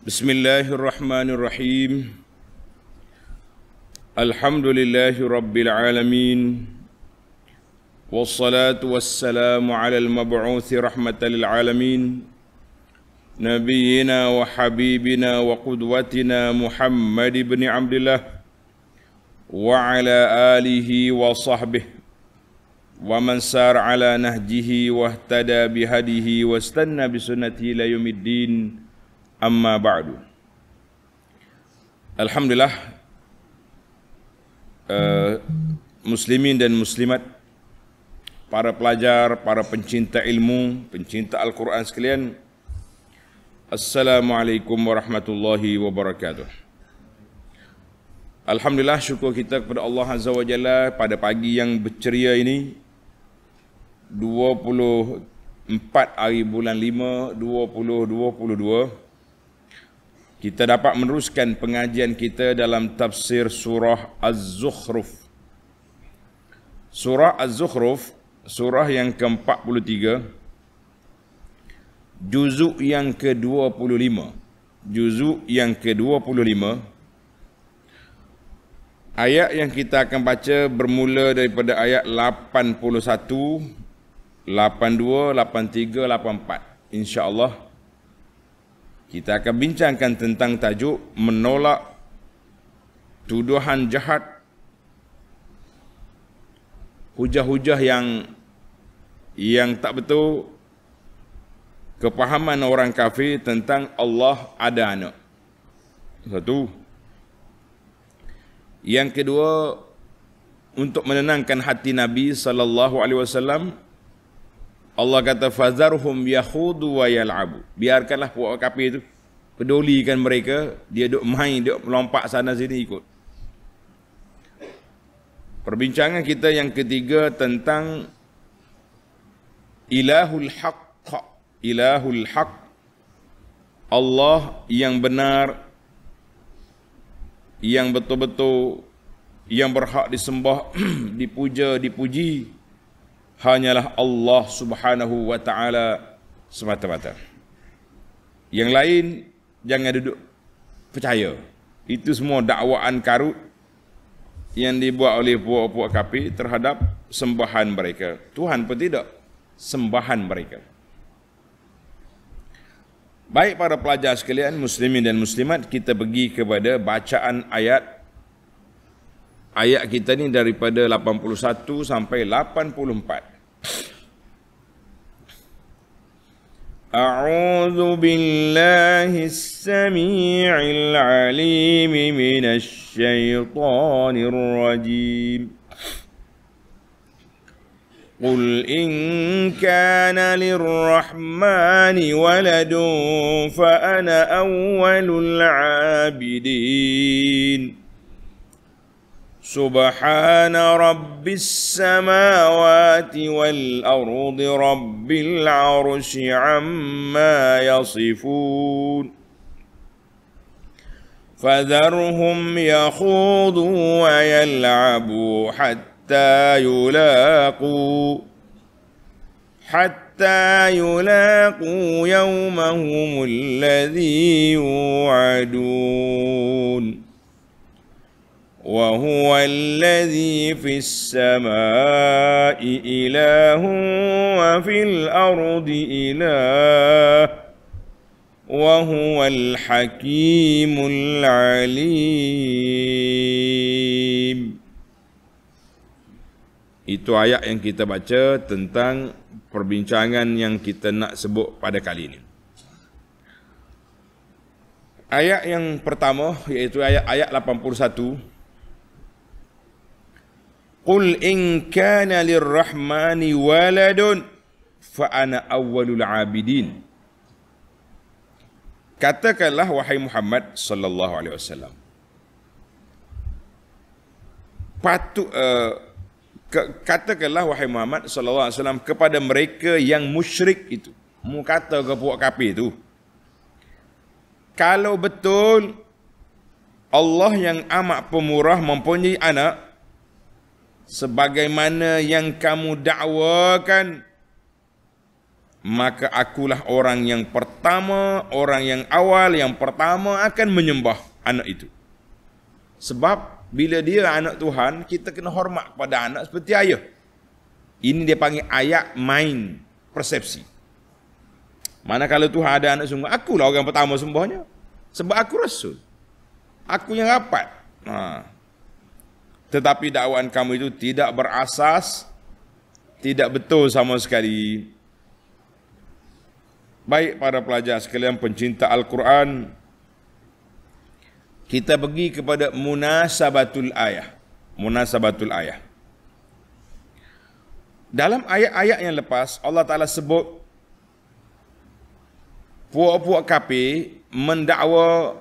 Bismillahirrahmanirrahim. Alhamdulillahi rabbil alamin. Wassalatu wassalamu ala al-mab'uthi rahmatan lil alamin. Nabiyyina wa habibina wa qudwatina Muhammad ibn Abdullah wa ala alihi wa sahbihi wa man sar ala nahjihi wa ihtada bihadihi wa istanna bisunnatihi ila yaumiddin. Amma ba'du. Alhamdulillah, muslimin dan muslimat, para pelajar, para pencinta ilmu, pencinta Al-Quran sekalian, Assalamualaikum warahmatullahi wabarakatuh. Alhamdulillah, syukur kita kepada Allah Azza wa Jalla pada pagi yang berceria ini, 24 hari bulan 5 2022, kita dapat meneruskan pengajian kita dalam tafsir surah Az-Zukhruf. Surah Az-Zukhruf, surah yang ke-43, juzuk yang ke-25. Juzuk yang ke-25. Ayat yang kita akan baca bermula daripada ayat 81, 82, 83, 84. InsyaAllah kita akan bincangkan tentang tajuk menolak tuduhan jahat, hujah-hujah yang tak betul, kepahaman orang kafir tentang Allah ada anak. Satu. Yang kedua, untuk menenangkan hati Nabi SAW, Allah kata fazarhum yakhudu wa yal'abu. Biarkanlah puak kafir itu, pedulikan mereka, dia duk main, duk melompat sana sini ikut. Perbincangan kita yang ketiga tentang ilahul haqq. Ilahul haqq, Allah yang benar, yang betul-betul, yang berhak disembah, dipuja, dipuji, hanyalah Allah Subhanahu wa ta'ala semata-mata. Yang lain jangan duduk percaya. Itu semua dakwaan karut yang dibuat oleh puak-puak kafir terhadap sembahan mereka. Tuhan pun tidak, sembahan mereka. Baik para pelajar sekalian, muslimin dan muslimat, kita pergi kepada bacaan ayat. Ayat kita ni daripada 81 sampai 84. A'udzu billahi as-sami'il 'alim minasy syaithanir rajim. Qul in kana lirrahmani waladun fa ana awwalul 'abidin. Subhana rabbis samawati wal ardi rabbil arsy amma yasifun. Fadharhum yakhudu wa yal'abu hatta yulaqu yawmahum alladhi yu'adun. وهو الذي في السماء إله وفي الأرض إله وهو الحكيم العليم. Itu ayat yang kita baca tentang perbincangan yang kita nak sebut pada kali ini. Ayat yang pertama iaitu ayat 81. Qul in kana lirrahmani waladun fa ana awwalul abidin. Katakanlah wahai Muhammad sallallahu alaihi wasallam, katakanlah wahai Muhammad sallallahu alaihi wasallam kepada mereka yang musyrik itu, mu kata ke puak kafir itu, kalau betul Allah yang amat pemurah mempunyai anak sebagaimana yang kamu dakwakan, maka akulah orang yang pertama, orang yang awal, yang pertama akan menyembah anak itu. Sebab bila dia anak Tuhan, kita kena hormat kepada anak seperti ayah. Ini dia panggil ayat main persepsi. Mana kalau Tuhan ada anak sungguh, akulah orang pertama sembahnya. Sebab aku Rasul. Aku yang rapat. Tetapi dakwaan kamu itu tidak berasas, tidak betul sama sekali. Baik para pelajar sekalian pencinta Al-Quran, kita pergi kepada munasabatul ayah. Munasabatul ayah. Dalam ayat-ayat yang lepas, Allah Ta'ala sebut puak-puak kafir mendakwa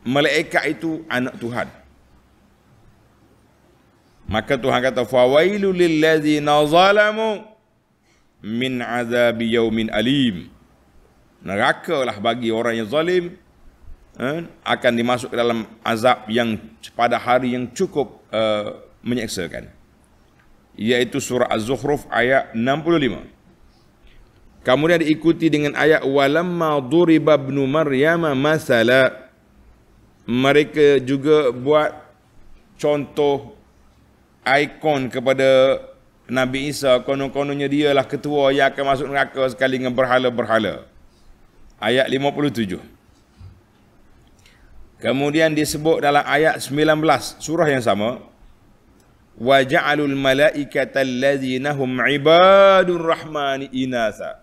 malaikat itu anak Tuhan. Maka Tuhan kata, fawailul lillazina zalamu min azabi yaumin alim. Nerakalah bagi orang yang zalim, akan dimasuk ke dalam azab yang pada hari yang cukup menyeksakan. Iaitu surah Az-Zukhruf ayat 65. Kemudian diikuti dengan ayat walamma duriba ibnu maryam masala. Mereka juga buat contoh ikon kepada Nabi Isa, konon-kononnya dialah ketua yang akan masuk neraka sekali dengan berhala-berhala. Ayat 57. Kemudian disebut dalam ayat 19 surah yang sama, wa ja'alul malaikata allazina hum ibadur rahmani inasa.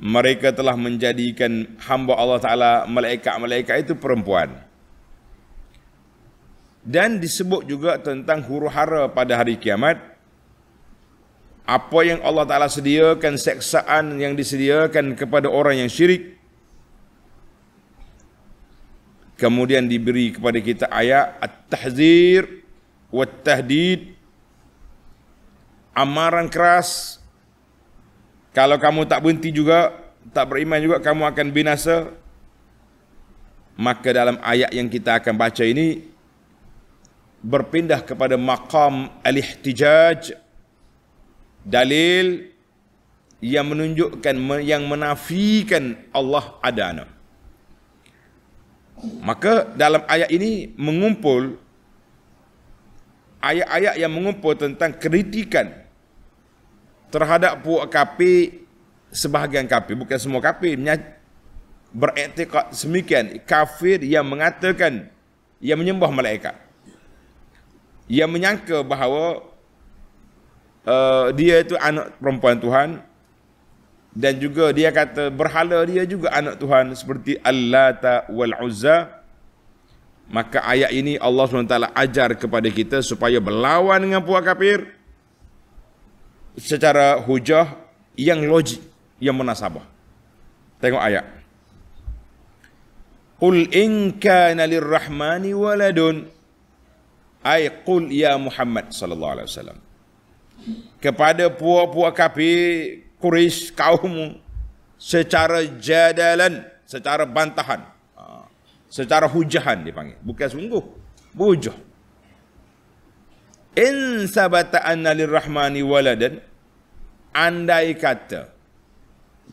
Mereka telah menjadikan hamba Allah Ta'ala, malaikat-malaikat itu perempuan. Dan disebut juga tentang huru-hara pada hari kiamat. Apa yang Allah Ta'ala sediakan, seksaan yang disediakan kepada orang yang syirik. Kemudian diberi kepada kita ayat at-tahzir wat-tahdid, amaran keras. Kalau kamu tak berhenti juga, tak beriman juga, kamu akan binasa. Maka dalam ayat yang kita akan baca ini berpindah kepada maqam al-ihtijaj, dalil yang menunjukkan, yang menafikan Allah ada anak. Maka dalam ayat ini mengumpul ayat-ayat yang mengumpul tentang kritikan terhadap puak kafir, sebahagian kafir, bukan semua kafir, beriktikad semikian, kafir yang mengatakan, yang menyembah malaikat, yang menyangka bahawa dia itu anak perempuan Tuhan, dan juga dia kata berhala dia juga anak Tuhan seperti Al-Lata wal-Uzza. Maka ayat ini Allah SWT ajar kepada kita supaya berlawan dengan puak kafir secara hujah yang logik, yang munasabah. Tengok ayat. Qul in kana lirrahmani waladun, ay qul ya Muhammad sallallahu alaihi wasallam, kepada puak-puak kafir Quraisy kaummu secara jadalan, secara bantahan, secara hujahan dipanggil, bukan sungguh, bujah. In sabata anna lirrahmani waladan, andai kata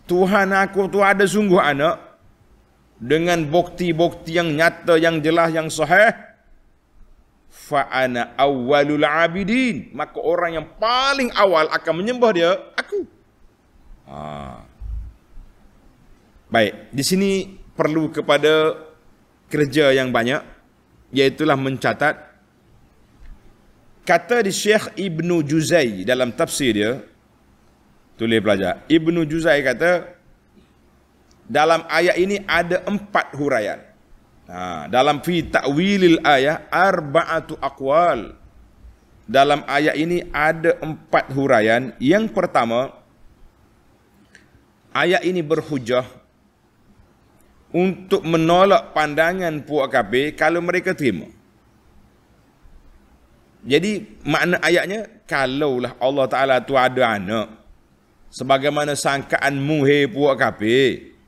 Tuhan aku tu ada sungguh anak, dengan bukti-bukti yang nyata, yang jelas, yang sahih, fa ana awwalul abidin, maka orang yang paling awal akan menyembah dia aku. Baik, di sini perlu kepada kerja yang banyak, iaitulah mencatat. Kata di Syekh Ibnu Juzai dalam tafsir dia, tulis pelajar, Ibnu Juzai kata dalam ayat ini ada 4 huraian. Dalam fi ta'wilil ayat arba'atu aqwal. Dalam ayat ini ada 4 huraian. Yang pertama, ayat ini berhujah untuk menolak pandangan puak kafir kalau mereka terima. Jadi makna ayatnya, kalaulah Allah Ta'ala tu ada anak sebagaimana sangkaanmu hei puak kafir,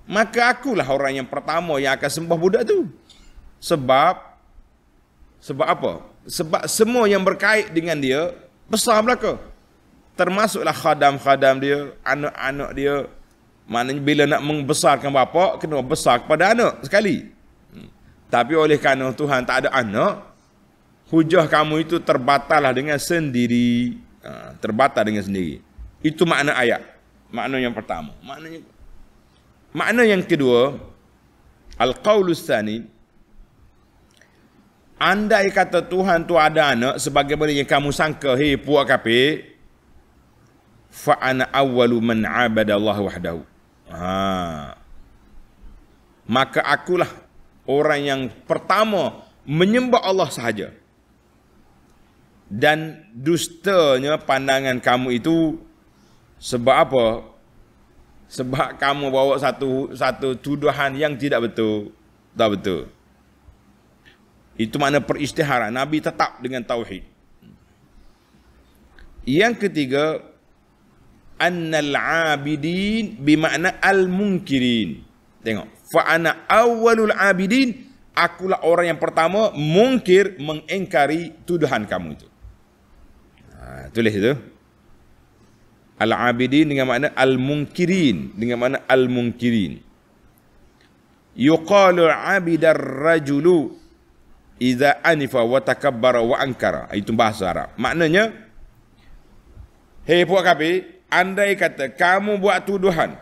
maka akulah orang yang pertama yang akan sembah budak tu. Sebab apa? Sebab semua yang berkait dengan dia besar belaka. termasuklah khadam-khadam dia, anak-anak dia. Maknanya bila nak membesarkan bapa, kena besar kepada anak sekali. Tapi oleh kerana Tuhan tak ada anak, hujah kamu itu terbatallah dengan sendiri. Terbatal dengan sendiri. Itu makna ayat. Makna yang pertama. Makna yang kedua, al-qaulus tsani, andai kata Tuhan tu ada anak sebagaimana yang kamu sangka, hei puak kafir, fa ana awwalu man abada Allah wahdahu. Maka akulah orang yang pertama menyembah Allah sahaja. Dan dustanya pandangan kamu itu sebab apa? Sebab kamu bawa satu tuduhan yang tidak betul. Tak betul. Itu makna peristiharan. Nabi tetap dengan tauhid. Yang ketiga, annal abidin bimakna al-munkirin. Tengok. Fa ana awwalul abidin, akulah orang yang pertama mungkir, mengingkari tuduhan kamu itu. Tulis itu. Al-abidin dengan makna al-munkirin, dengan makna al-munkirin. Yuqalu abidar rajulu idza anifa wa takabbara wa ankara. Itu bahasa Arab. Maknanya, hei puak kafir, andai kata kamu buat tuduhan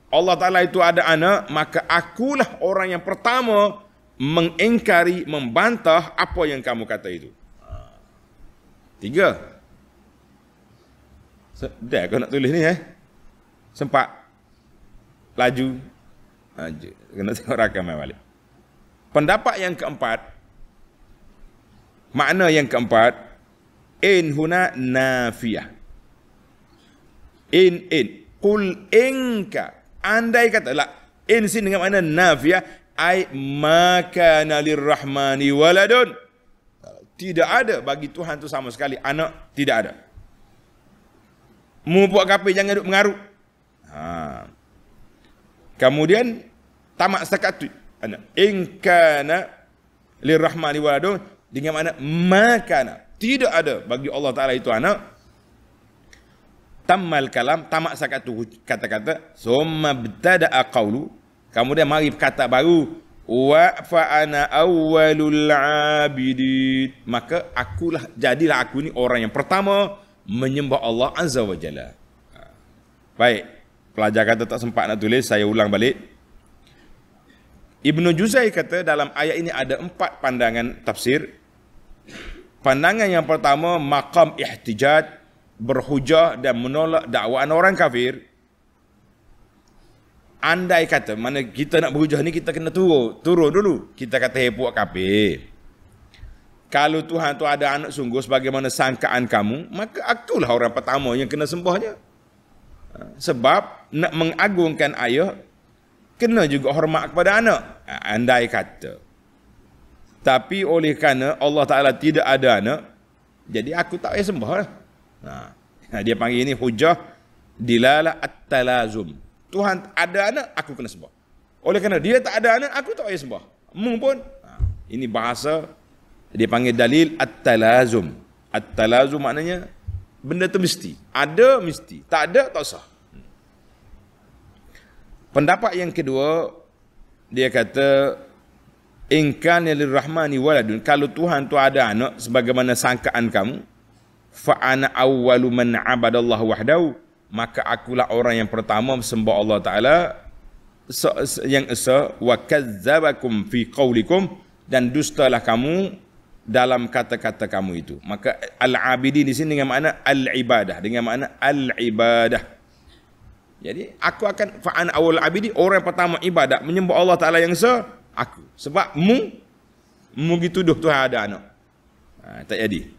Allah Ta'ala itu ada anak, maka akulah orang yang pertama mengingkari, membantah apa yang kamu kata itu. 3. Dah kau nak tulis ni sempat laju. Kena tengok rakam balik. Pendapat yang keempat, makna yang keempat, in huna nafiyah. In qul inka, andai kata lah, in sin dengan makna nafiyah, ai makana lirrahmani waladun. Tidak ada bagi Tuhan tu sama sekali anak, tidak ada. Mu buat kafir jangan duk mengarut. Kemudian tamak setakat tu anak. In kana lirrahmani waladun, dengan makna makana, tidak ada bagi Allah Taala itu anak. Tammal kalam, tamak setakat tu kata-kata, summa btada'a qawlu, kemudian mari kata baru, wa fa ana awwalul abidin, maka jadilah aku ni orang yang pertama menyembah Allah Azza wa Jalla. Baik, pelajar kata tak sempat nak tulis, saya ulang balik. Ibnu Juzai kata dalam ayat ini ada 4 pandangan tafsir. Pandangan yang pertama, maqam ihtijaj, berhujah dan menolak dakwaan orang kafir. Andai kata, mana kita nak berhujah ni, kita kena turun dulu. Kita kata, hei puak kafir, kalau Tuhan tu ada anak sungguh sebagaimana sangkaan kamu, maka akulah orang pertama yang kena sembahnya. Sebab nak mengagungkan ayah, kena juga hormat kepada anak. Andai kata. Tapi oleh kerana Allah Ta'ala tidak ada anak, jadi aku tak payah sembah lah. Dia panggil ini hujah dilalah at-talazum. Tuhan ada anak, aku kena sembah. Oleh kerana dia tak ada anak, aku tak payah sembah. Pun. Ini bahasa, dia panggil dalil at-talazum. At-talazum maknanya benda tu mesti. Ada mesti, tak ada tak sah. Pendapat yang kedua, dia kata, in kana lirrahmani waladun, kalau Tuhan tu ada anak sebagaimana sangkaan kamu, fa ana awwalu man abadallahu wahdahu, maka akulah orang yang pertama sembah Allah Ta'ala yang esa, wa kazzabakum fi qawlikum, dan dustalah kamu dalam kata-kata kamu itu. Maka al-abidin di sini dengan makna al-ibadah, dengan makna al-ibadah. Jadi aku akan fa'an awal abidi, orang yang pertama ibadat menyembah Allah Ta'ala yang esa, aku. Sebab mu dituduh Tuhan ada anak. Tak jadi.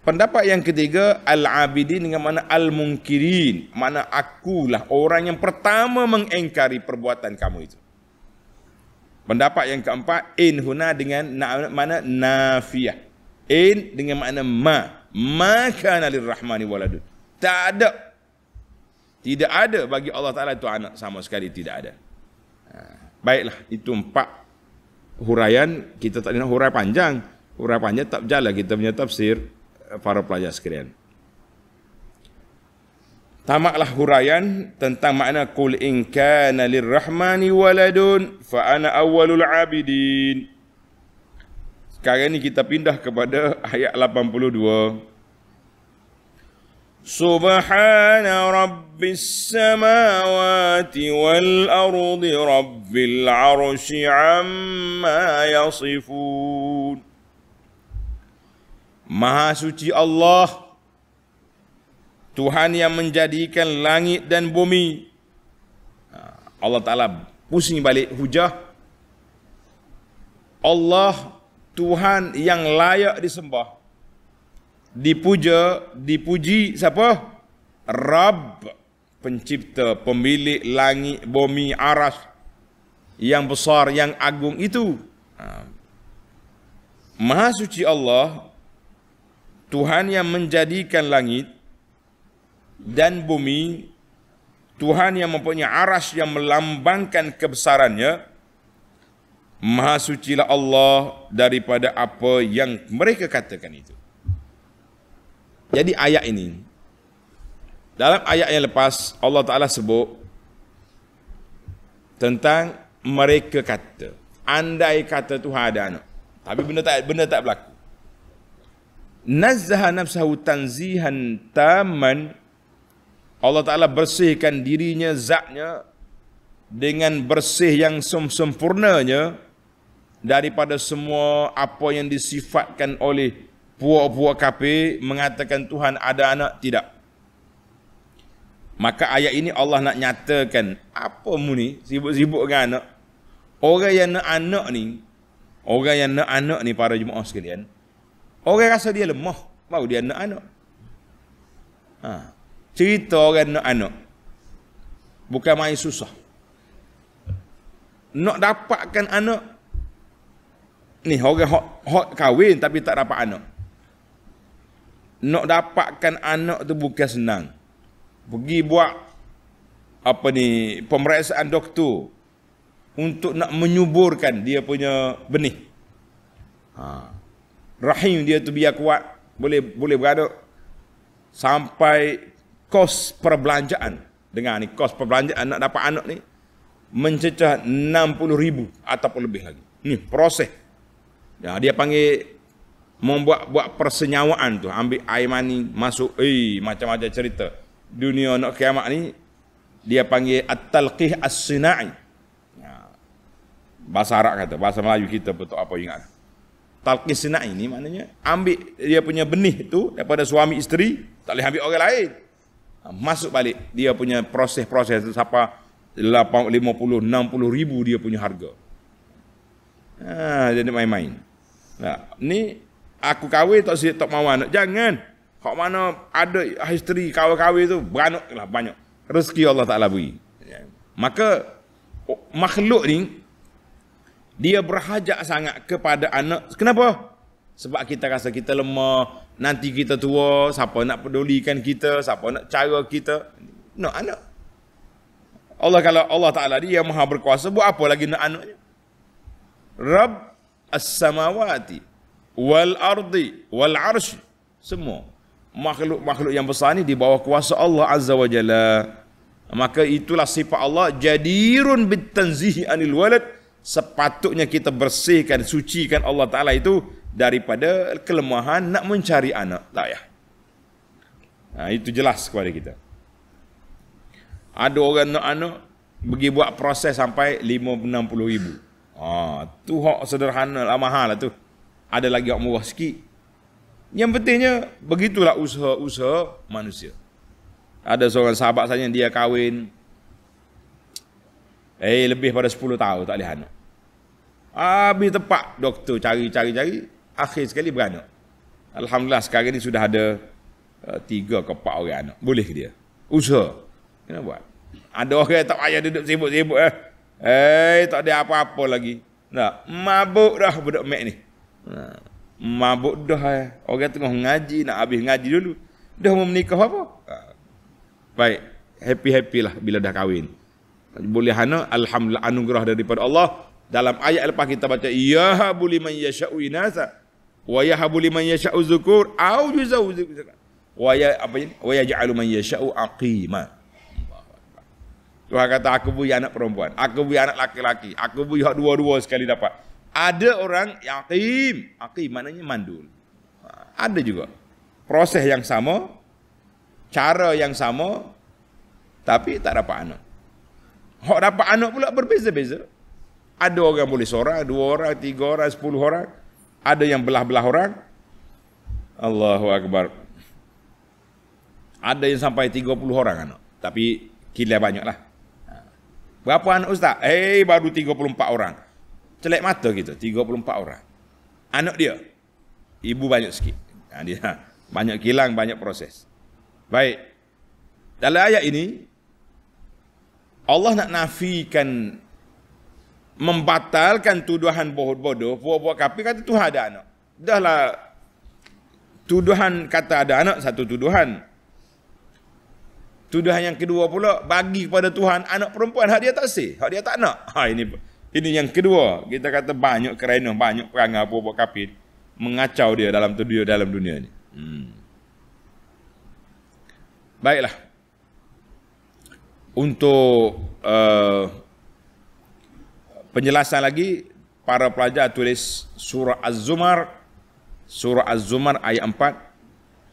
Pendapat yang ketiga, al-abidin dengan makna al-munkirin, makna akulah orang yang pertama mengingkari perbuatan kamu itu. Pendapat yang keempat, in huna dengan makna nafiyah. In dengan makna ma kana lirrahmani waladun. Tak ada. Tidak ada bagi Allah Ta'ala itu anak, sama sekali tidak ada. Baiklah, itu 4 huraian. Kita tak nak hurai panjang. Hurai panjang tak berjalan kita punya tafsir, para pelajar sekalian. Tamaklah huraian tentang makna qul in kana lirrahmani waladun fa ana awwalul abidin. Sekarang ni kita pindah kepada ayat 82. Subhana rabbis samawati wal ardi rabbil arsy amma yasifun. Maha suci Allah, Tuhan yang menjadikan langit dan bumi. Allah Ta'ala pusing balik hujah. Allah Tuhan yang layak disembah, dipuja, dipuji siapa? Rabb, pencipta, pemilik langit, bumi, aras yang besar, yang agung itu. Maha suci Allah, Tuhan yang menjadikan langit dan bumi, Tuhan yang mempunyai aras yang melambangkan kebesarannya. Maha sucilah Allah daripada apa yang mereka katakan itu. Jadi ayat ini, dalam ayat yang lepas Allah Ta'ala sebut tentang mereka kata, andai kata Tuhan ada anak, tapi benda tak berlaku. Nazzaha nafsahu tanzihan taman. Allah Ta'ala bersihkan dirinya, zatnya, dengan bersih yang sempurnanya daripada semua apa yang disifatkan oleh puak-puak kafir mengatakan Tuhan ada anak, tidak. Maka ayat ini Allah nak nyatakan, apa mu ni sibuk-sibuk dengan anak? Orang yang nak anak ni, para jemaah sekalian, orang rasa dia lemah, baru dia nak anak. Cerita orang nak anak bukan main susah. Nak dapatkan anak ni, orang hot kahwin tapi tak dapat anak. Nak dapatkan anak tu bukan senang. Pergi buat pemeriksaan doktor untuk nak menyuburkan dia punya benih. Rahim dia tu biar kuat, boleh beranak. Sampai kos perbelanjaan, dengar ni, kos perbelanjaan nak dapat anak ni mencecah 60,000 ataupun lebih lagi. Ni proses. Dia panggil buat persenyawaan tu, ambil air mani masuk, macam-macam cerita. Dunia nak kiamat ni dia panggil at-talqih as-sina'i. Bahasa Arab kata, bahasa Melayu kita betul apa ingat. Talqih sina'i ni maknanya ambil dia punya benih tu daripada suami isteri, tak boleh ambil orang lain. Masuk balik dia punya proses-proses tu sampai 50-60 ribu dia punya harga. Jadi main-main. Ni aku kahwin tak mau anak. Jangan. Hak mana ada isteri kahwin tu beranak lah banyak. Rezeki Allah Ta'ala beri. Maka makhluk ni dia berhajat sangat kepada anak. Kenapa? Sebab kita rasa kita lemah, nanti kita tua, siapa nak pedulikan kita, siapa nak cara kita. Nak anak. Kalau Allah Ta'ala dia yang maha berkuasa, buat apa lagi nak anaknya? Rabb as-samawati wal ardi wal arsy. Semua makhluk-makhluk yang besar ni di bawah kuasa Allah Azza wa Jalla. Maka itulah sifat Allah, jadirun bitanzihi anil walad. Sepatutnya kita bersihkan, sucikan Allah Ta'ala itu daripada kelemahan nak mencari anak. Tak ya? Itu jelas kepada kita. Ada orang nak anak, pergi buat proses sampai 50-60 ribu. Tu hak sederhana lah, mahal lah tu. Ada lagi hak murah sikit. Yang pentingnya, begitulah usaha-usaha manusia. Ada seorang sahabat saya, dia kahwin lebih pada 10 tahun tak boleh anak. Habis tepat doktor cari, akhir sekali beranak. Alhamdulillah sekarang ni sudah ada 3 ke 4 orang anak. Boleh ke dia? Usaha. Kena buat. Ada orang tak payah duduk sibuk-sibuk tak ada apa-apa lagi. Mabuk dah budak mek ni. Mabuk dah. Orang tengah ngaji, nak habis ngaji dulu. Dah mau menikah apa? Baik, happy-happy lah bila dah kahwin. Boleh anak, alhamdulillah anugerah daripada Allah. Dalam ayat lepas kita baca, yahabu liman yasha'u inasa wa yahabu liman yasha'u zukur au yuzawwijuhum. Wa yaj'alu man yasha'u aqima. Tuhan kata aku beri anak perempuan, aku beri anak laki-laki, aku beri hak dua-dua sekali dapat. Ada orang yang aqim maknanya mandul. Ada juga proses yang sama, cara yang sama, tapi tak dapat anak. Hak dapat anak pula berbeza-beza. Ada orang boleh seorang, 2 orang, 3 orang, 10 orang. Ada yang belah-belah orang. Allahu Akbar. Ada yang sampai 30 orang anak. Tapi kira banyaklah. Berapa anak ustaz? Baru 34 orang. Celek mata kita, 34 orang. Anak dia. Ibu banyak sikit. Dia banyak kilang, banyak proses. Baik. Dalam ayat ini Allah nak nafikan, membatalkan tuduhan bodoh, puak-puak kafir kata Tuhan ada anak. Dahlah tuduhan kata ada anak satu tuduhan. Tuduhan yang kedua pula bagi kepada Tuhan anak perempuan hak dia tak sah, hak dia tak nak. Ini yang kedua. Kita kata banyak kerana banyak perangai puak-puak kafir mengacau dia dalam dunia ni. Baiklah. Untuk penjelasan lagi, para pelajar tulis surah Az-Zumar ayat 4.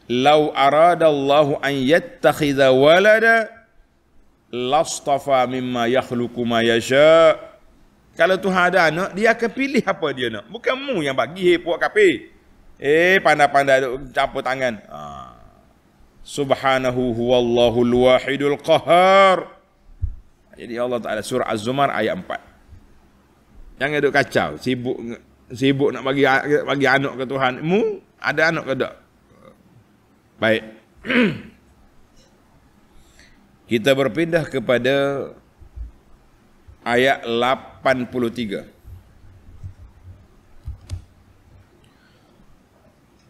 Lau aradallahu an yattakhidha walada lastafa mimma yakhluqu ma yasha. Kalau Tuhan ada anak, dia akan pilih apa dia nak. Bukan mu yang bagi puak kafir. Pandai-pandai campur tangan. Subhanahu huwallahul wahidul qahar. Jadi Allah Ta'ala surah Az-Zumar ayat 4. Jangan duk kacau, sibuk nak bagi anak ke Tuhan. Mu ada anak ke tak? Baik. Kita berpindah kepada ayat 83.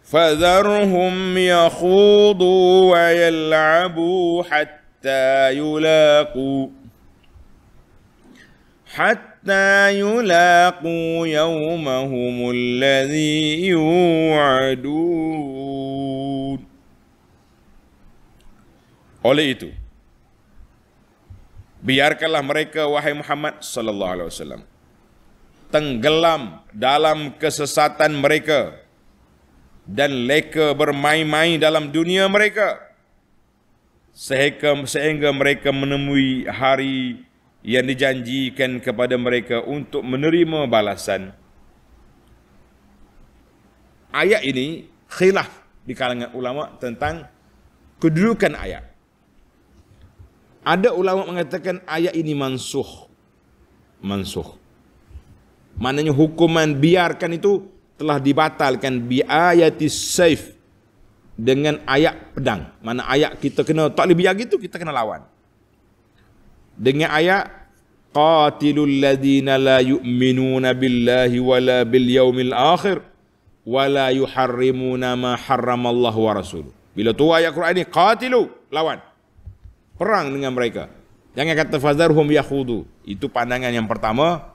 Fadharhum yakhudu wa yal'abu hatta yulaqu yawmahumul ladzi yu'adun. Oleh itu, biarkanlah mereka wahai Muhammad sallallahu alaihi wasallam tenggelam dalam kesesatan mereka dan leka bermain-main dalam dunia mereka sehingga mereka menemui hari yang dijanjikan kepada mereka untuk menerima balasan. Ayat ini khilaf di kalangan ulama tentang kedudukan ayat. Ada ulama mengatakan ayat ini mansuh. Maknanya hukuman biarkan itu telah dibatalkan bi ayatis saif, dengan ayat pedang. Mana ayat kita kena tak boleh biar gitu, kita kena lawan. Dengan ayat qatilul ladzina la yu'minuna billahi wala bil yaumil akhir wala yuharrimuna ma harramallahu wa rasuluh. Bila tu ayat Quran ini qatilu, lawan. Perang dengan mereka. Jangan kata fazarhum yakhudu. Itu pandangan yang pertama.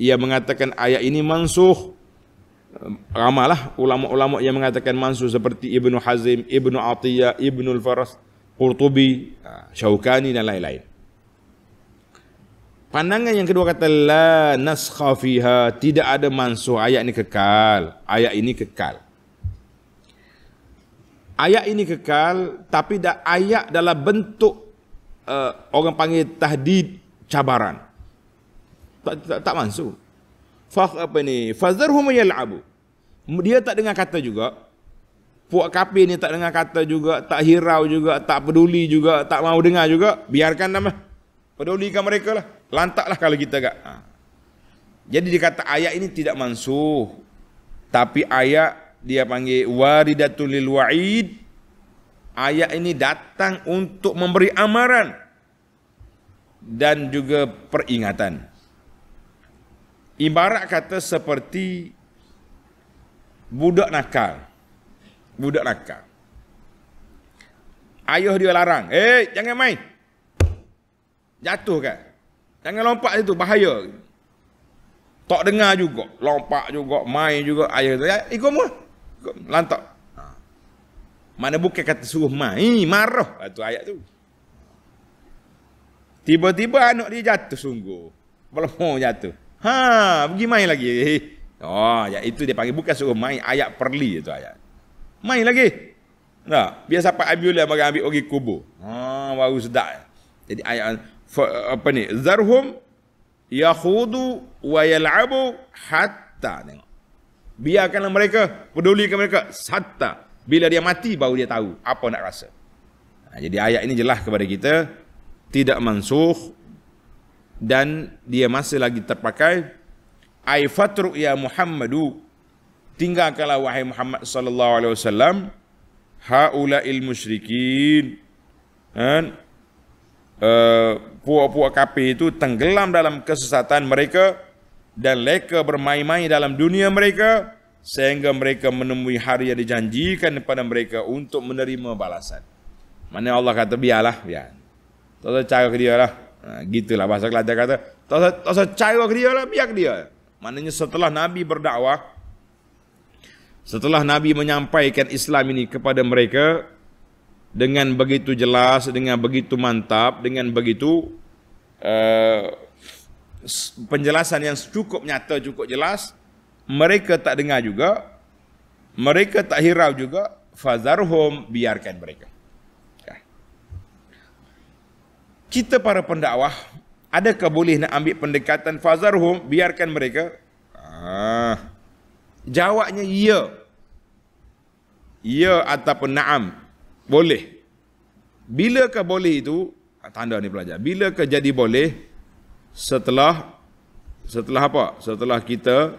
Ia mengatakan ayat ini mansuh. Ramalah ulama-ulama yang mengatakan mansuh seperti Ibnu Hazim, Ibnu Atiyah, Ibnu Al-Faras, Qurtubi, Syaukani dan lain-lain. Pandangan yang kedua kata la naskha fiha, tidak ada mansuh, ayat ini kekal. Ayat ini kekal. Ayat ini kekal, tapi ayat dalam bentuk orang panggil tahdid, cabaran. Tak mansuh. Fazarhum yal'abu. Dia tak dengar kata juga. Puak kafir ni tak dengar kata juga, tak hirau juga, tak peduli juga, tak mau dengar juga. Biarkan nama. Pedulikan mereka lah. Lantaklah kalau kita agak. Jadi dikata ayat ini tidak mansuh. Tapi ayat dia panggil waridatul lil wa'id. Ayat ini datang untuk memberi amaran dan juga peringatan. Ibarat kata seperti budak nakal. Budak nakal. Ayah dia larang, jangan main. Jatuh kan? Jangan lompat itu, bahaya. Tak dengar juga, lompat juga, main juga. Ayah tu, ikut mu. Lantak. Mana bukan kata suruh mai, marah. Itu ayat tu. Tiba-tiba anak dia jatuh sungguh. Belum jatuh. Pergi main lagi. Oh, ya itu dia panggil bukan suruh main, ayat perli itu ayat. Main lagi. Nah, biasa Pak Abiullah bagi ambil pergi kubur. Baru sedap. Jadi ayat apa ni? Zarhum yakhudu wa yal'abu hatta. Tengok. Biarkanlah mereka, pedulikan mereka hatta. Bila dia mati baru dia tahu apa nak rasa. Jadi ayat ini jelas kepada kita tidak mansukh dan dia masih lagi terpakai. Ai fatru ya Muhammadu, tinggalkanlah wahai Muhammad sallallahu alaihi wasallam haula'il musyrikin. Dan puak-puak kafir itu tenggelam dalam kesesatan mereka dan leka bermain-main dalam dunia mereka sehingga mereka menemui hari yang dijanjikan kepada mereka untuk menerima balasan. Mana Allah kata biarlah, biar. Tak usah cara ke dia lah. Gitulah bahasa Kelantan kata, tak usah cara ke dia lah, biar ke dia. Maknanya setelah Nabi berdakwah, setelah Nabi menyampaikan Islam ini kepada mereka dengan begitu jelas, dengan begitu mantap, dengan begitu penjelasan yang cukup nyata, cukup jelas, mereka tak dengar juga, mereka tak hirau juga, fazarhum, biarkan mereka. Kita para pendakwah, adakah boleh nak ambil pendekatan fazarhum, biarkan mereka? Jawabnya ya. Ya ataupun na'am. Boleh. Bilakah boleh itu? Tanda ni pelajar. Bilakah jadi boleh? Setelah apa? Setelah kita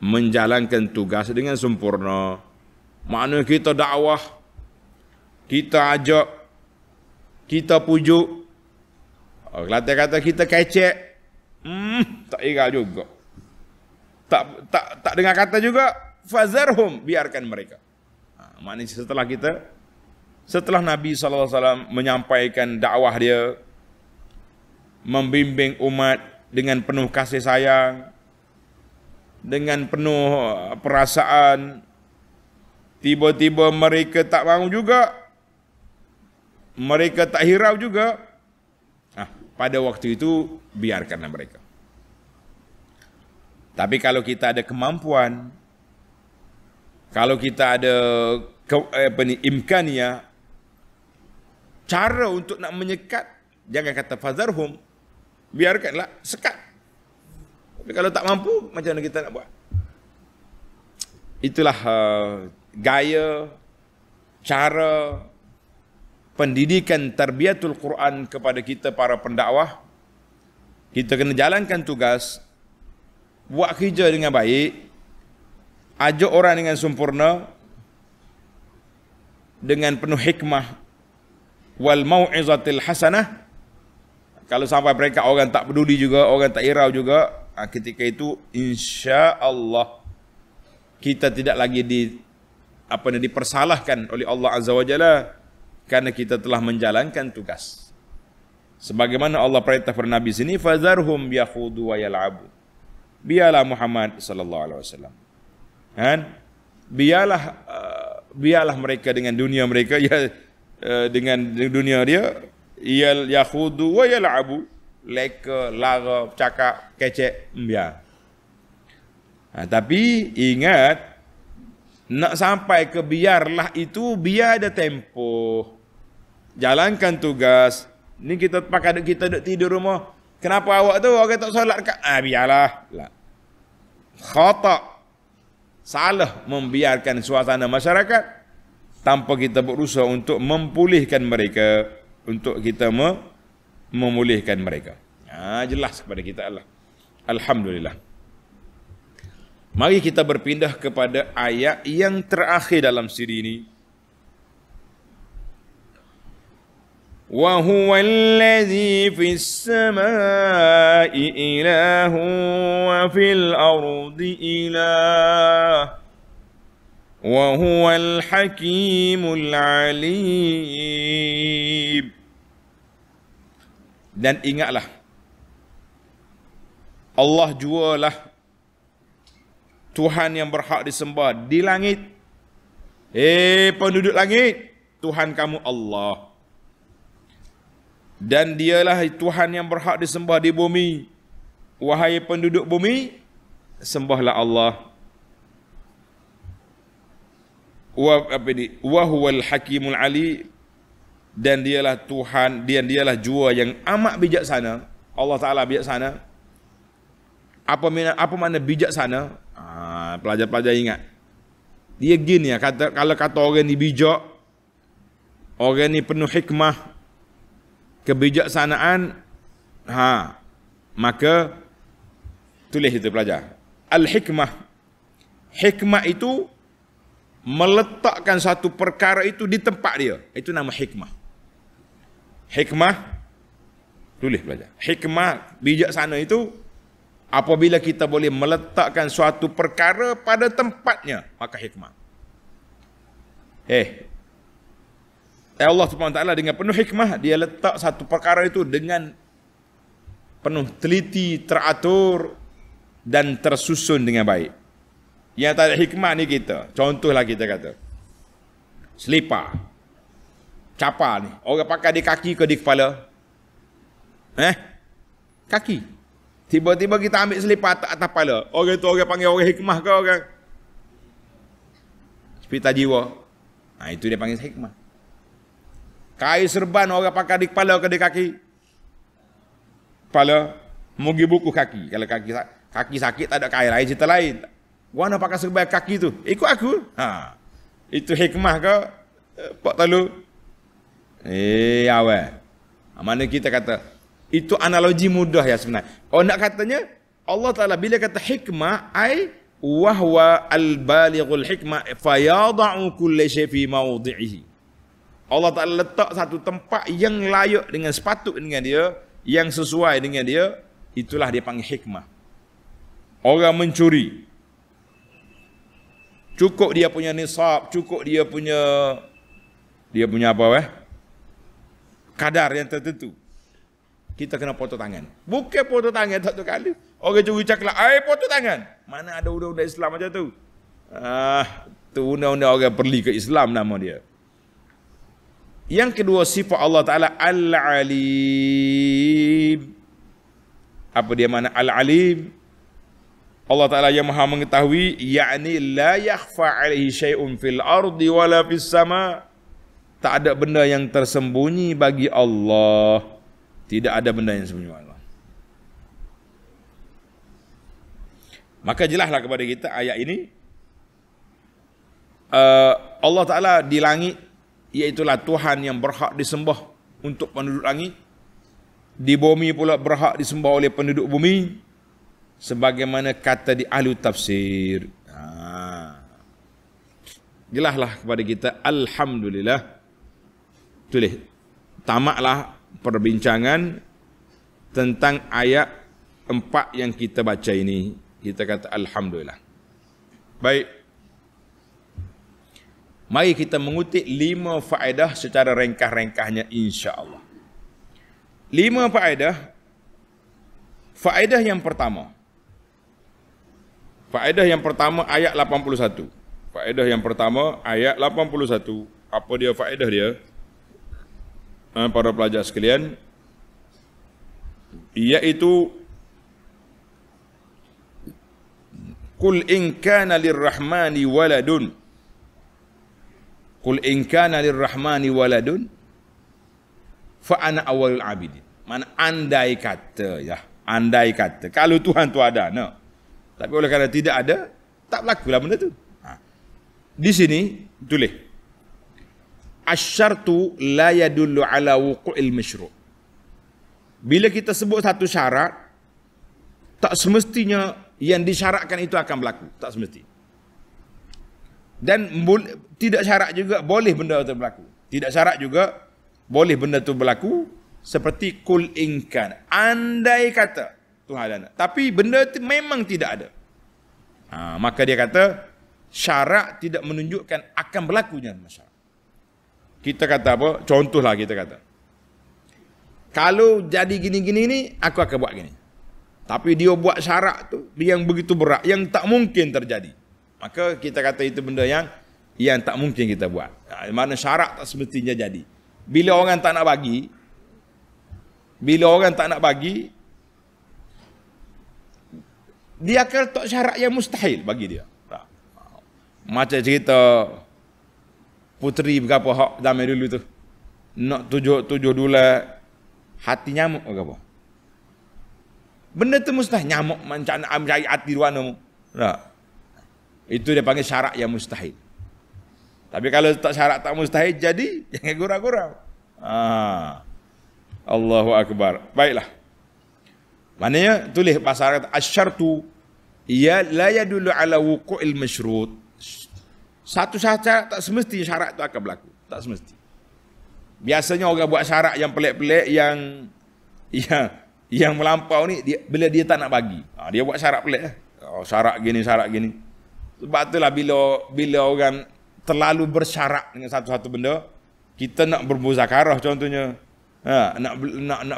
menjalankan tugas dengan sempurna. Maknanya kita dakwah, kita ajak, kita pujuk. Kelantan kata kita kecek, tak ingat juga. Tak dengar kata juga, fazarhum, biarkan mereka. Maknanya setelah Nabi SAW menyampaikan dakwah dia, membimbing umat dengan penuh kasih sayang, dengan penuh perasaan, tiba-tiba mereka tak mahu juga, mereka tak hirau juga, pada waktu itu biarkanlah mereka. Tapi kalau kita ada kemampuan, kalau kita ada imkaniyah, cara untuk nak menyekat, jangan kata fazarhum, biarkanlah, sekat. Tapi kalau tak mampu, macam mana kita nak buat? Itulah gaya, cara pendidikan tarbiyatul Quran kepada kita para pendakwah. Kita kena jalankan tugas, buat kerja dengan baik, ajak orang dengan sempurna, dengan penuh hikmah wal mau'izatil hasanah. Kalau sampai mereka orang tak peduli juga, orang tak hirau juga, ketika itu insya-Allah kita tidak lagi dipersalahkan oleh Allah Azza wa Jalla, karena kita telah menjalankan tugas. Sebagaimana Allah perintah kepada Nabi sini, fazarhum yakhudu wa yal'abu. Biarlah Muhammad sallallahu alaihi wasallam. Biarlah mereka dengan dunia mereka, ya, dengan dunia dia, yakhudu wa yal'abu, leka, lara, cakap, kecek, biar. Tapi ingat, nak sampai ke biarlah itu, biar ada tempoh. Jalankan tugas. Ni kita pakai kita duduk tidur rumah. Kenapa awak tu orang tak solat dekat? Biarlah. Khata'. Salah membiarkan suasana masyarakat tanpa kita berusaha untuk memulihkan mereka, untuk kita memulihkan mereka. Jelas kepada kita Allah. Alhamdulillah. Mari kita berpindah kepada ayat yang terakhir dalam siri ini. Wa huwal ladzi fis samaa'i ilahun wa fil ardi ilah wa huwal hakimul alim. Dan ingatlah, Allah jualah Tuhan yang berhak disembah di langit Penduduk langit, Tuhan kamu Allah. Dan dialah Tuhan yang berhak disembah di bumi. Wahai penduduk bumi, sembahlah Allah. Wa huwal hakimul ali, dan dialah Tuhan, dialah jua yang amat bijaksana. Allah Taala bijaksana. Apa makna bijaksana? Pelajar-pelajar ingat. Dia gini ya, kalau kata orang ni bijak, orang ni penuh hikmah, kebijaksanaan, maka tulis itu pelajar. Al-hikmah. Hikmah itu meletakkan satu perkara itu di tempat dia. Itu nama hikmah. Hikmah, tulis pelajar. Hikmah, bijaksana itu apabila kita boleh meletakkan suatu perkara pada tempatnya, maka hikmah. Allah Subhanahu Wa Taala dengan penuh hikmah, dia letak satu perkara itu dengan penuh teliti, teratur dan tersusun dengan baik. Yang tak ada hikmah ni kita. Contohlah kita kata selipar, capal ni, orang pakai di kaki ke di kepala? Kaki. Tiba-tiba kita ambil selipar atas kepala. Orang tu orang panggil orang hikmah ke orang sepita jiwa? Itu dia panggil hikmah. Kain serban orang pakai di kepala ke di kaki? Kepala, mugi buku kaki. Kalau kaki sakit tak ada kain lain, cerita lain. Gua pakai serban kaki tu? Ikut aku. Itu hikmah ke? Pak Talu. Awal. Mana kita kata itu analogi mudah ya sebenarnya. Nak katanya Allah Taala bila kata hikmah ai wahwa al-balighul hikmah fayada'u kulli syai fi mawdi'ihi. Allah Taala letak satu tempat yang layak dengan sepatut dengan dia, yang sesuai dengan dia, itulah dia panggil hikmah. Orang mencuri, cukup dia punya nisab, cukup dia punya apa kadar yang tertentu, kita kena potong tangan. Bukan potong tangan satu kali. Orang curi cakap, potong tangan. Mana ada undang-undang Islam macam tu? Tu undang-undang orang perli ke Islam nama dia. Yang kedua, sifat Allah Ta'ala Al-Alim. Apa dia mana Al-Alim? Allah Ta'ala yang maha mengetahui, yakni la yakhfa alaihi syai'un fil ardi wala fis sama. Tak ada benda yang tersembunyi bagi Allah. Tidak ada benda yang sembunyi Allah. Maka jelaslah kepada kita ayat ini, Allah Ta'ala di langit, iaitulah Tuhan yang berhak disembah untuk penduduk langit. Di bumi pula berhak disembah oleh penduduk bumi. Sebagaimana kata di ahli tafsir. Jelaslah kepada kita, alhamdulillah. Tulis, tamatlah perbincangan tentang ayat 4 yang kita baca ini. Kita kata alhamdulillah. Baik. Mari kita mengutip 5 faedah secara ringkas-ringkasnya insya-Allah. 5 faedah. Faedah yang pertama. Faedah yang pertama ayat 81. Faedah yang pertama ayat 81. Apa dia faedah dia? Para pelajar sekalian, iaitu Qul in kana lirrahmani waladun. Qul in kana lirrahmani waladun fa ana awwalul abidin. Mana andai kata ya, andai kata kalau Tuhan tu ada, tapi oleh kerana tidak ada, tak berlakulah benda tu. Di sini tulis asyartu la yadullu ala wuqu'il masyru'. Bila kita sebut satu syarat, tak semestinya yang disyaratkan itu akan berlaku, tak semesti. Dan tidak syarat juga boleh benda itu berlaku. Tidak syarat juga boleh benda itu berlaku, seperti kul inkan, andai kata Tuhan ada, tapi benda itu memang tidak ada. Maka dia kata syarat tidak menunjukkan akan berlakunya masyarakat. Kita kata apa? Contohlah kita kata, kalau jadi gini-gini ni, aku akan buat gini. Tapi dia buat syarat tu yang begitu berat, yang tak mungkin terjadi. Maka kita kata itu benda yang yang tak mungkin kita buat. Mana syarat tak semestinya jadi. Bila orang tak nak bagi, dia akan letak syarat yang mustahil bagi dia. Macam cerita puteri berapa hak zaman dulu tu. Nak tujuh dula hati nyamuk ke apa? Benda tu mustahil. Nyamuk macam nak mencari hati ruanamu. Tak. Itu dia panggil syarat yang mustahil. Tapi kalau tak syarat tak mustahil jadi, jangan gurau-gurau. Allahu Akbar. Baiklah. Maknanya tulis bahasa Arab asyartu ya la yadullu ala wuqu'il masyrut. Satu syarat tak semesti syarat itu akan berlaku. Tak semesti. Biasanya orang buat syarat yang pelik-pelik yang melampau ni bila dia tak nak bagi. Dia buat syarat pelik. Syarat gini. Sebab itulah bila orang terlalu bersyarat dengan satu-satu benda, kita nak bermuzakarah contohnya. Nak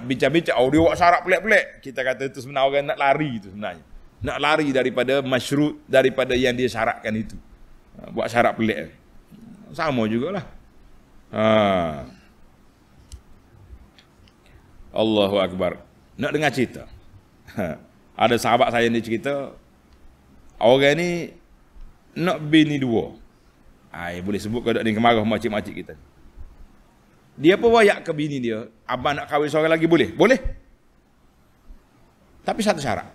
bincang-bincang, dia buat syarat pelik-pelik. Kita kata itu sebenarnya orang nak lari itu sebenarnya. Nak lari daripada masyrut, daripada yang dia syaratkan itu. Buat syarat pelik. Sama jugalah. Allahu Akbar. Nak dengar cerita. Ada sahabat saya ni cerita, orang ni nak bini dua. Boleh sebut kalau dia kemarah makcik-makcik kita. Dia pun wayak ke bini dia, abang nak kahwin seorang lagi boleh? Boleh. Tapi satu syarat.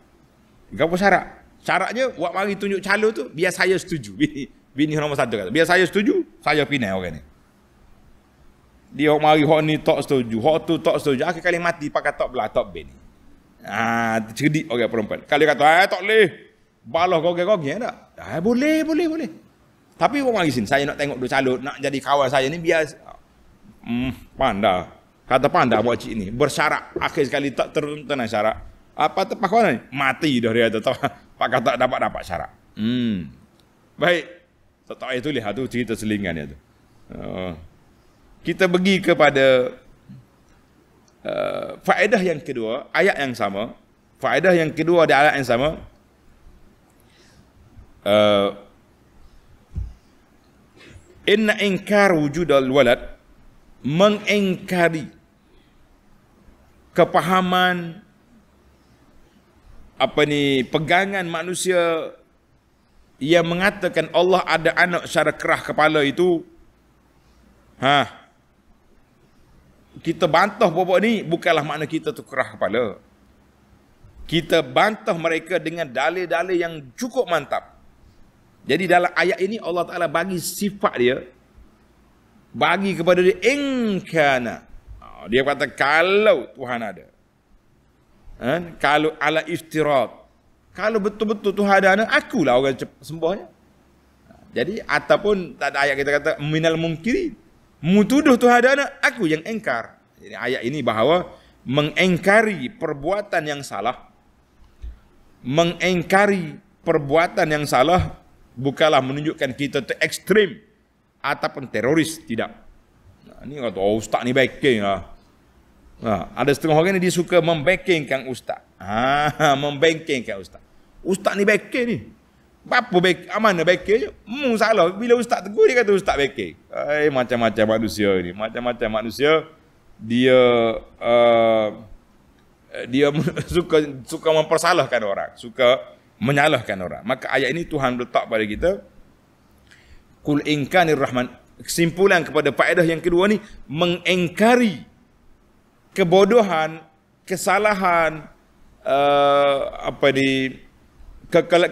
Apa syarat? Syaratnya, buat mari tunjuk calon tu, biar saya setuju. Bini nombor satu kata, biar saya setuju, saya pindah orang ni. Dia mari hok ni tak setuju, hok tu tak setuju. Akhir kali mati pakai tak belah, tak bini. Cerdik orang perempuan. Kalau dia kata, tak boleh. Balah gogeng-gogeng tak? Boleh. Tapi buat mari sini, saya nak tengok dua calon, nak jadi kawan saya ni biar pandai. Kata pandai buat cik ni. Bersyarat. Akhir sekali tak tenang syarat. Apa tepat kawan ni? Mati dah dia. Pak kata dapat syarat. Baik. Tak itu lihat tu cerita selingan dia tu. Kita pergi kepada faedah yang kedua. Ayat yang sama. Faedah yang kedua di ayat yang sama. Inna inkar wujudal walad, mengingkari kepahaman pegangan manusia yang mengatakan Allah ada anak secara kerah kepala itu, kita bantah bobok ni bukanlah makna kita tu kerah kepala. Kita bantah mereka dengan dalil-dalil yang cukup mantap. Jadi dalam ayat ini Allah Ta'ala bagi sifat dia, bagi kepada dia ingkana. Dia kata kalau Tuhan ada. Kalau ala iftirat. Kalau betul-betul Tuhan ada anak, akulah orang sembahnya. Jadi ataupun tak ada ayat kita kata minal mungkirin. Mutuduh Tuhan ada anak, aku yang engkar. Jadi ayat ini bahawa mengengkari perbuatan yang salah. Mengengkari perbuatan yang salah bukanlah menunjukkan kita tu ekstrim ataupun teroris, tidak. Ini kata, ustaz ni backing lah. Ada setengah orang ni dia suka membackingkan ustaz. Membackingkan ustaz. Ustaz ni backing ni. Apa mana backing je? Salah. Bila ustaz tegur dia kata ustaz backing. Macam-macam manusia ni. Macam-macam manusia. Dia suka mempersalahkan orang. Suka menyalahkan orang. Maka ayat ini Tuhan letak pada kita, Qul inkanir rahman. Kesimpulan kepada faedah yang kedua ni, mengingkari kebodohan, kesalahan,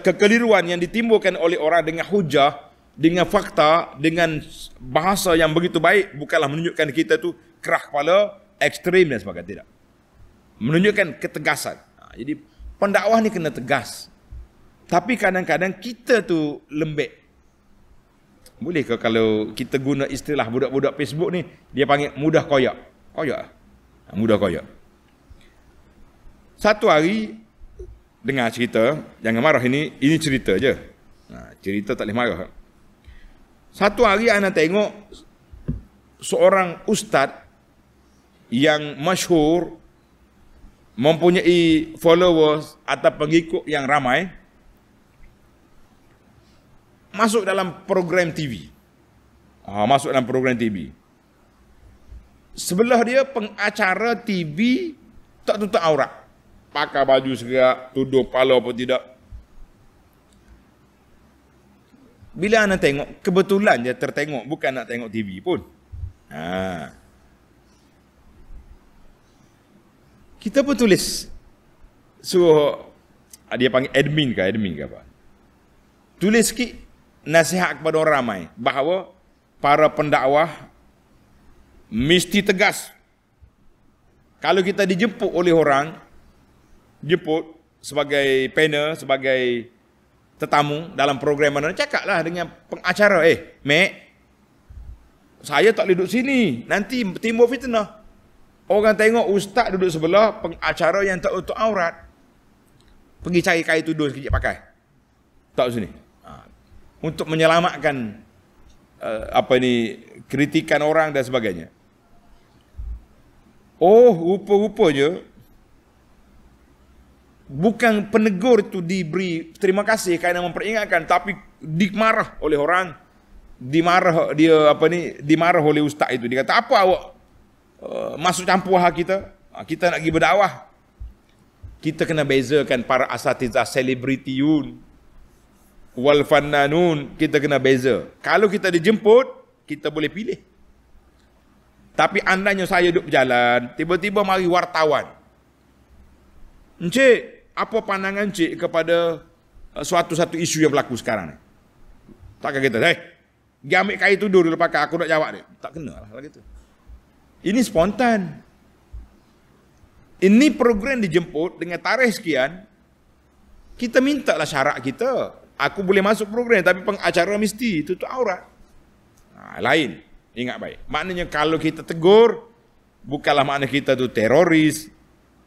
kekeliruan yang ditimbulkan oleh orang dengan hujah, dengan fakta, dengan bahasa yang begitu baik, bukanlah menunjukkan kita tu kerah kepala, ekstrim dan sebagainya. Tidak. Menunjukkan ketegasan. Jadi pendakwah ni kena tegas. Tapi kadang-kadang kita tu lembek. Boleh ke kalau kita guna istilah budak-budak Facebook ni, dia panggil mudah koyak. Koyak. Mudah koyak. Satu hari, dengar cerita, jangan marah ini cerita je. Cerita tak boleh marah. Satu hari ana tengok seorang ustaz yang masyhur, mempunyai followers atau pengikut yang ramai, masuk dalam program TV. Masuk dalam program TV. Sebelah dia pengacara TV tak tutup aurat. Pakai baju segerak, tuduh kepala apa tidak. Bila anda tengok, kebetulan dia tertengok, bukan nak tengok TV pun. Kita pun tulis. So, dia panggil admin ke apa. Tulis sikit nasihat kepada orang ramai bahawa para pendakwah mesti tegas. Kalau kita dijemput oleh orang, jemput sebagai panel, sebagai tetamu dalam program mana, cakaplah dengan pengacara, Mek, saya tak boleh duduk sini, nanti timbul fitnah. Orang tengok ustaz duduk sebelah pengacara yang tak tutup aurat. Pergi cari kain tudung sekejap pakai. Tak sini. Untuk menyelamatkan kritikan orang dan sebagainya. Rupa-rupanya bukan penegur itu diberi terima kasih kerana memperingatkan, tapi dimarah oleh orang, dimarah oleh ustaz itu. Dia kata, apa awak masuk campur hak kita? Kita nak pergi berdakwah. Kita kena bezakan para asatizah selebritiun wal fannanun, kita kena beza. Kalau kita dijemput, kita boleh pilih. Tapi andainya saya duduk berjalan, tiba-tiba mari wartawan. Encik, apa pandangan encik kepada satu isu yang berlaku sekarang ni? Takkan kita, pergi ambil kain tudung dulu pakai, aku nak jawab dia. Tak kena lah gitu. Ini spontan. Ini program dijemput dengan tarikh sekian, kita mintalah syarat kita. Aku boleh masuk program, tapi pengacara mesti tutup aurat. Lain. Ingat baik. Maknanya kalau kita tegur, bukanlah makna kita tu teroris,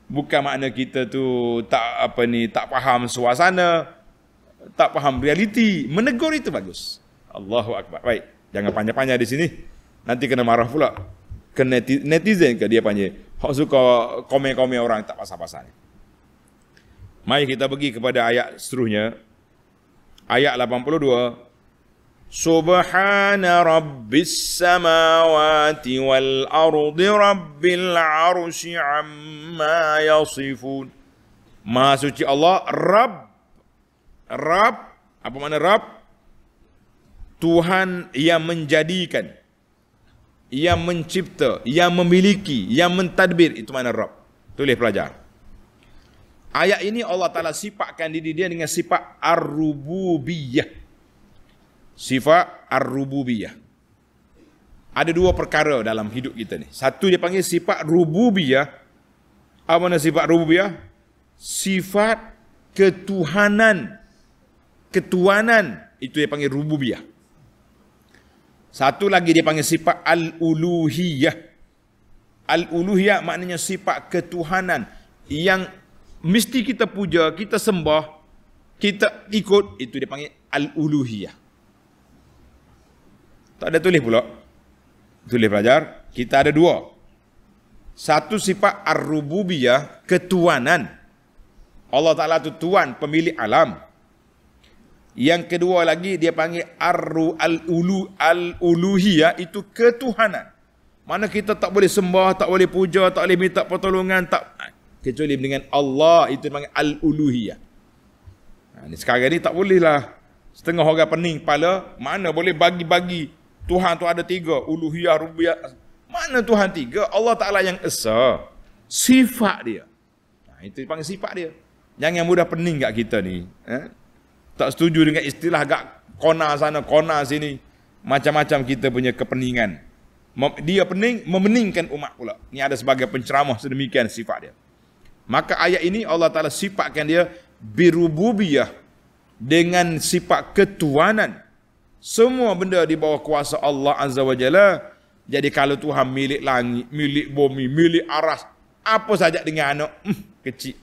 bukan makna kita tu tak faham suasana, tak faham realiti. Menegur itu bagus. Allahu Akbar. Baik, jangan panjang-panjang di sini. Nanti kena marah pula. Ke netizen ke dia panggil. Hak suka komen-komen orang tak pasal-pasal. Mari kita pergi kepada ayat seterusnya. Ayat 82. Subhana rabbis samawati wal ardi rabbil arsy amma yasifun. Maha suci Allah, Rabb. Apa makna Rabb? Tuhan yang menjadikan, yang mencipta, yang memiliki, yang mentadbir, itu makna Rabb. Tulis pelajar. Ayat ini Allah Ta'ala sifatkan diri dia dengan sifat ar-rububiyah. Sifat ar-rububiyah. Ada dua perkara dalam hidup kita ni. Satu dia panggil sifat rububiyah. Apa makna sifat rububiyah? Sifat ketuhanan. Ketuanan. Itu dia panggil rububiyah. Satu lagi dia panggil sifat al-uluhiyah. Al-uluhiyah maknanya sifat ketuhanan yang mesti kita puja, kita sembah, kita ikut. Itu dia panggil al-uluhiyah. Tak ada tulis pula. Tulis pelajar. Kita ada dua. Satu sifat ar-rububiyah, ketuanan. Allah Ta'ala itu tuan, pemilik alam. Yang kedua lagi dia panggil al-uluhiyah, itu ketuhanan. Mana kita tak boleh sembah, tak boleh puja, tak boleh minta pertolongan, tak, kecuali dengan Allah. Itu panggil al-uluhiyah. Sekarang ni tak boleh lah. Setengah orang pening kepala, mana boleh bagi-bagi. Tuhan tu ada tiga, uluhiyah, rububiyah. Mana Tuhan tiga? Allah Ta'ala yang esa. Sifat dia. Itu dipanggil sifat dia. Jangan mudah pening kat kita ni. Tak setuju dengan istilah gak kona sana, kona sini. Macam-macam kita punya kepeningan. Dia pening, memeningkan umat pula. Ini ada sebagai penceramah sedemikian sifat dia. Maka ayat ini Allah Ta'ala sifatkan dia birububiyah, dengan sifat ketuanan. Semua benda di bawah kuasa Allah Azza wa Jalla. Jadi kalau Tuhan milik langit, milik bumi, milik aras, apa saja dengan anak, kecil.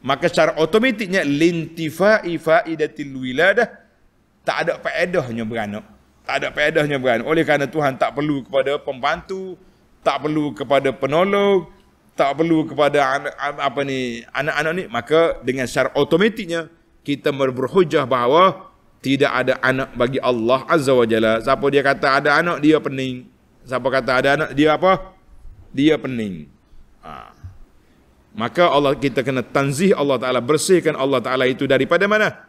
Maka secara otomatiknya lintifai faidatil wiladah, tak ada faedahnya beranak. Tak ada faedahnya beranak. Oleh kerana Tuhan tak perlu kepada pembantu, tak perlu kepada penolong, tak perlu kepada anak-anak ni, maka dengan secara otomatiknya kita berhujah bahawa Tidak ada anak bagi Allah Azza wa Jalla. Siapa dia kata ada anak, dia pening. Siapa kata ada anak, dia apa? Dia pening. Maka Allah, kita kena tanzih Allah Ta'ala, bersihkan Allah Ta'ala itu daripada mana?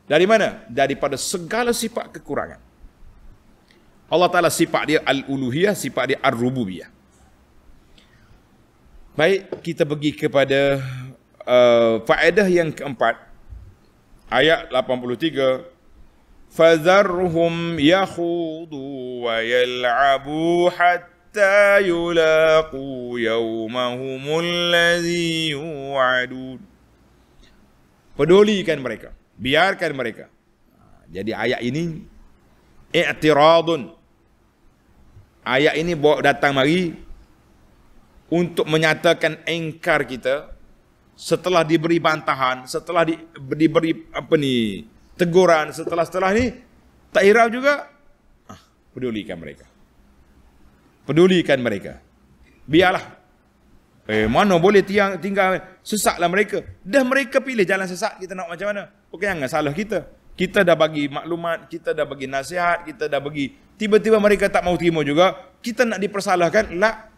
Dari mana? Daripada segala sifat kekurangan. Allah Ta'ala sifat dia al-uluhiyah, sifat dia ar-rububiyah. Baik, kita pergi kepada faedah yang keempat. Ayat 83. Fadharhum yakhudu wa yal'abu hatta yulaqu yawmahumul ladzi yu'adun. Pedulikan mereka, biarkan mereka. Jadi ayat ini i'tiradun. Ayat ini bawa datang mari untuk menyatakan engkar kita setelah diberi bantahan, setelah diberi teguran, setelah ni tak hirau juga. Pedulikan mereka. Pedulikan mereka. Biarlah. Mana boleh tinggal sesaklah mereka. Dah mereka pilih jalan sesak, kita nak macam mana? Bukan jangan salah kita. Kita dah bagi maklumat, kita dah bagi nasihat, kita dah bagi, tiba-tiba mereka tak mau terima juga, kita nak dipersalahkan? La.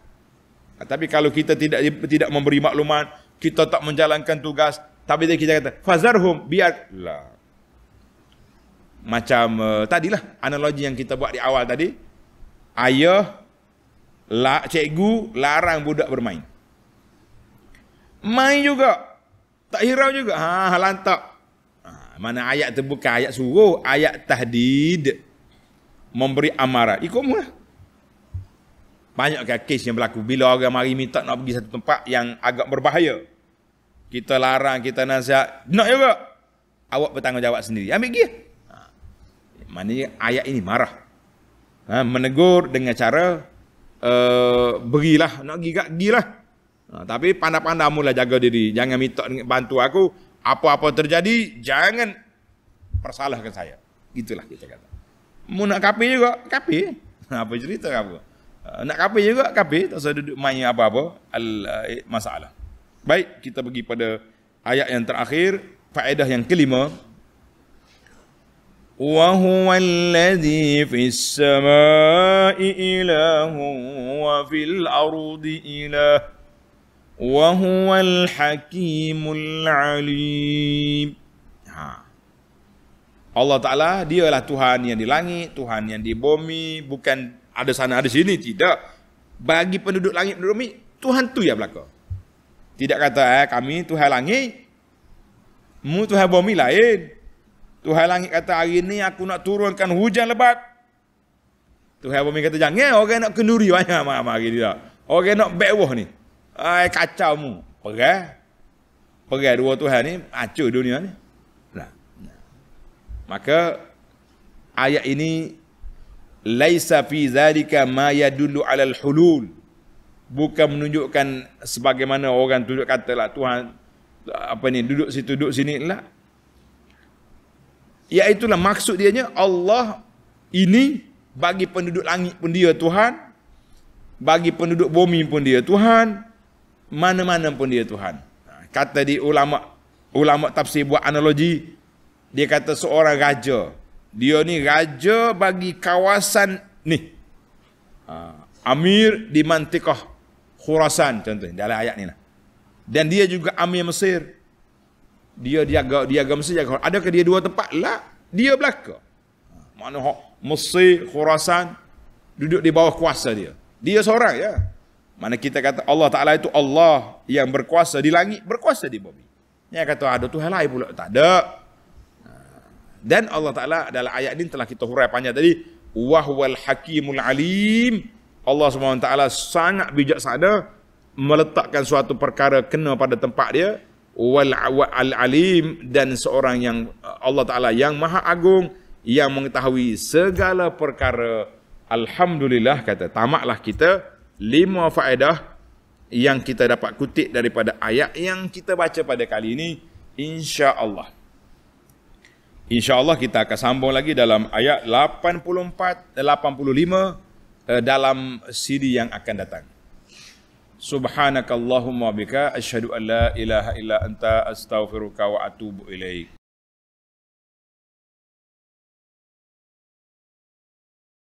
Tapi kalau kita tidak memberi maklumat, kita tak menjalankan tugas, tapi kita kata fazarhum, biarlah. Macam tadilah analogi yang kita buat di awal tadi. Ayah, cikgu larang budak bermain. Main juga, tak hirau juga. Lantak. Mana ayat tu bukan ayat suruh, ayat tahdid, memberi amaran. Ikutlah. Banyak kes yang berlaku bila orang mari minta nak pergi satu tempat yang agak berbahaya. Kita larang, kita nasihat, nak juga. Awak bertanggungjawab sendiri. Ambil pergi. Maknanya ayat ini marah. Menegur dengan cara berilah, nak gilah. Tapi pandai-pandai mula jaga diri. Jangan minta bantu aku. Apa-apa terjadi, jangan persalahkan saya. Itulah kita kata. Mu nak kafir juga, kafir. Apa cerita apa? Nak kafir juga, kafir. Tak usah duduk main apa-apa masalah. Baik, kita pergi pada ayat yang terakhir, faedah yang kelima. Wa huwal ladzi fis samaa'i ilahun wa fil ardi ilah wa huwal hakimul alim. Allah Ta'ala dialah Tuhan yang di langit, Tuhan yang di bumi, bukan ada sana ada sini, tidak. Bagi penduduk langit, penduduk bumi, Tuhan tu yang belaka. Tidak kata kami Tuhan langit, mu Tuhan bumi lain. Tuhan langit kata hari ni aku nak turunkan hujan lebat. Tuhan bumi kata jangan, orang nak kenduri banyak hari dia. Orang nak bawah ni. Kacau mu. Perang dua Tuhan ni, acur dunia ni. Maka ayat ini laisa fi zalika ma yadullu alal hulul. Bukan menunjukkan sebagaimana orang duduk katalah Tuhan duduk situ duduk sini lah. Iaitulah maksud dianya Allah ini bagi penduduk langit pun dia Tuhan, bagi penduduk bumi pun dia Tuhan, mana-mana pun dia Tuhan. Kata di ulama tafsir buat analogi, dia kata seorang raja, dia ni raja bagi kawasan ni. Amir di mantikah Khurasan contohnya dalam ayat ni lah. Dan dia juga Amir Mesir. Dia jaga Mesir, jaga. Adakah dia dua tempat? Lah, dia belaka. Mana Mesir, Khurasan duduk di bawah kuasa dia. Dia seorang ya. Mana kita kata Allah Ta'ala itu Allah yang berkuasa di langit, berkuasa di bumi. Yang kata ada Tuhan lain pula, tak ada. Dan Allah Ta'ala dalam ayat ini telah kita hurai panjang tadi, wahwal hakimul alim. Allah SWT sangat bijaksana meletakkan suatu perkara kena pada tempat dia. Wal alim, dan seorang yang Allah Ta'ala yang maha agung, yang mengetahui segala perkara. Alhamdulillah, kata tamatlah kita 5 faedah yang kita dapat kutip daripada ayat yang kita baca pada kali ini, insya-Allah. InsyaAllah kita akan sambung lagi dalam ayat 84, 85 dalam CD yang akan datang. Subhanakallahumma bika asyhadu an la ilaha illa anta astaghfiruka wa atubu ilaik.